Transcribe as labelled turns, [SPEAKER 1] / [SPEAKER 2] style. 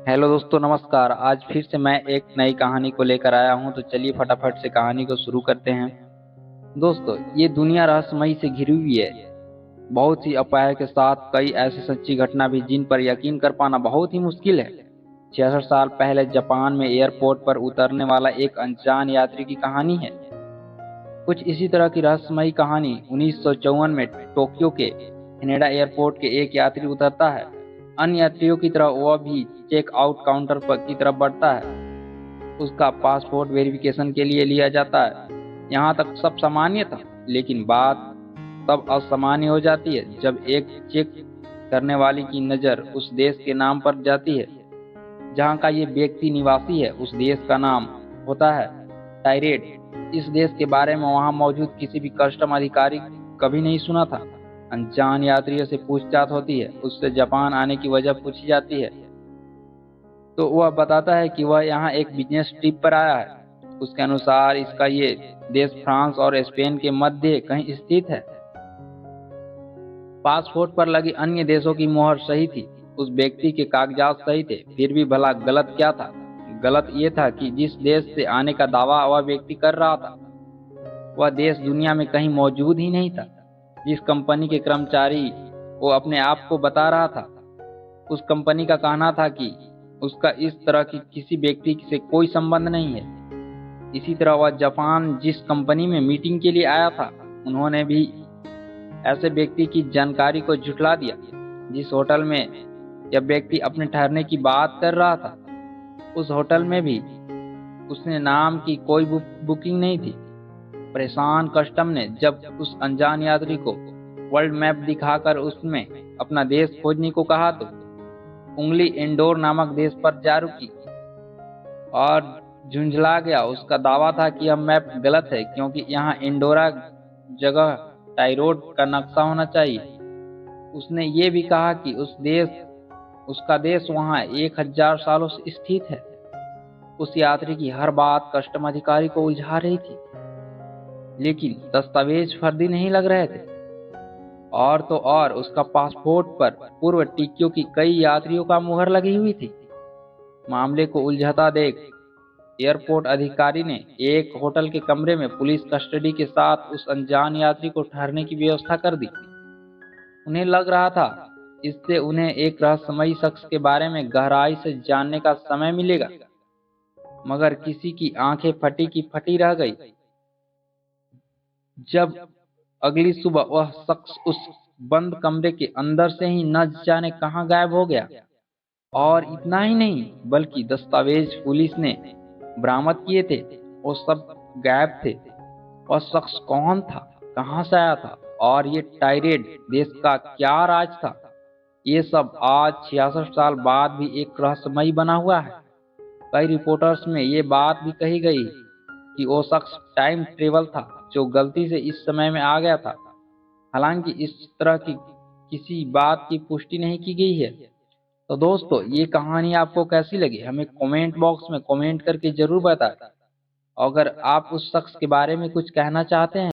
[SPEAKER 1] Hello दोस्तों, नमस्कार। आज फिर से मैं एक नई कहानी को लेकर आया हूं, तो चलिए फटाफट से कहानी को शुरू करते हैं। दोस्तों, ये दुनिया रहस्यमयी से घिरी हुई है। बहुत सी अफवाह के साथ कई ऐसी सच्ची घटना भी जिन पर यकीन कर पाना बहुत ही मुश्किल है। 66 साल पहले जापान में एयरपोर्ट पर उतरने वाला एक अनजान यात्री की कहानी है। कुछ इसी तरह की रहस्यमयी कहानी 1954 में टोक्यो के हिनेडा एयरपोर्ट के एक यात्री उतरता है। अन्य यात्रियों की तरह वह भी चेक आउट काउंटर पर की तरफ बढ़ता है। उसका पासपोर्ट वेरिफिकेशन के लिए लिया जाता है। यहाँ तक सब सामान्य था, लेकिन बात तब असामान्य हो जाती है जब एक चेक करने वाली की नज़र उस देश के नाम पर जाती है जहाँ का ये व्यक्ति निवासी है। उस देश का नाम होता है टायरेट। इस देश के बारे में वहाँ मौजूद किसी भी कस्टम अधिकारी कभी नहीं सुना था। अनजान यात्रियों से पूछताछ होती है, उससे जापान आने की वजह पूछी जाती है, तो वह बताता है कि वह यहाँ एक बिजनेस ट्रिप पर आया है। उसके अनुसार इसका ये देश फ्रांस और स्पेन के मध्य कहीं स्थित है। पासपोर्ट पर लगी अन्य देशों की मुहर सही थी, उस व्यक्ति के कागजात सही थे, फिर भी भला गलत क्या था? गलत ये था कि जिस देश से आने का दावा वह व्यक्ति कर रहा था, वह देश दुनिया में कहीं मौजूद ही नहीं था। जिस कंपनी के कर्मचारी वो अपने आप को बता रहा था, उस कंपनी का कहना था कि उसका इस तरह की किसी व्यक्ति से कोई संबंध नहीं है। इसी तरह वह जापान जिस कंपनी में मीटिंग के लिए आया था, उन्होंने भी ऐसे व्यक्ति की जानकारी को झुठला दिया। जिस होटल में यह व्यक्ति अपने ठहरने की बात कर रहा था, उस होटल में भी उसने नाम की कोई बुकिंग नहीं थी। परेशान कस्टम ने जब उस अनजान यात्री को वर्ल्ड मैप दिखाकर उसमें अपना देश खोजने को कहा, तो उंगली इंडोर नामक देश पर जा रुकी और झुंझला गया। उसका दावा था कि यह मैप गलत है, क्योंकि यहाँ इंडोरा जगह टाइरोड का नक्शा होना चाहिए। उसने ये भी कहा कि उसका देश वहाँ 1000 सालों से स्थित है। उस यात्री की हर बात कस्टम अधिकारी को उलझा रही थी, लेकिन दस्तावेज फर्जी नहीं लग रहे थे। और तो और उसका पासपोर्ट पर पूर्व टिकटों की कई यात्रियों का मुहर लगी हुई थी। मामले को उलझाता देख एयरपोर्ट अधिकारी ने एक होटल के कमरे में पुलिस कस्टडी के साथ उस अनजान यात्री को ठहरने की व्यवस्था कर दी। उन्हें लग रहा था इससे उन्हें एक रहस्यमयी शख्स के बारे में गहराई से जानने का समय मिलेगा, मगर किसी की आंखें फटी की फटी रह गई जब अगली सुबह वह शख्स उस बंद कमरे के अंदर से ही न जाने कहां गायब हो गया। और इतना ही नहीं, बल्कि दस्तावेज पुलिस ने बरामद किए थे, वो सब गायब थे। वह शख्स कौन था, कहां से आया था, और ये टायरेड देश का क्या राज था? ये सब आज 66 साल बाद भी एक रहस्यमयी बना हुआ है। कई रिपोर्टर्स में ये बात भी कही गई कि वो शख्स टाइम ट्रेवल था जो गलती से इस समय में आ गया था। हालांकि इस तरह की किसी बात की पुष्टि नहीं की गई है। तो दोस्तों, ये कहानी आपको कैसी लगी, हमें कमेंट बॉक्स में कमेंट करके जरूर बताएं। अगर आप उस शख्स के बारे में कुछ कहना चाहते हैं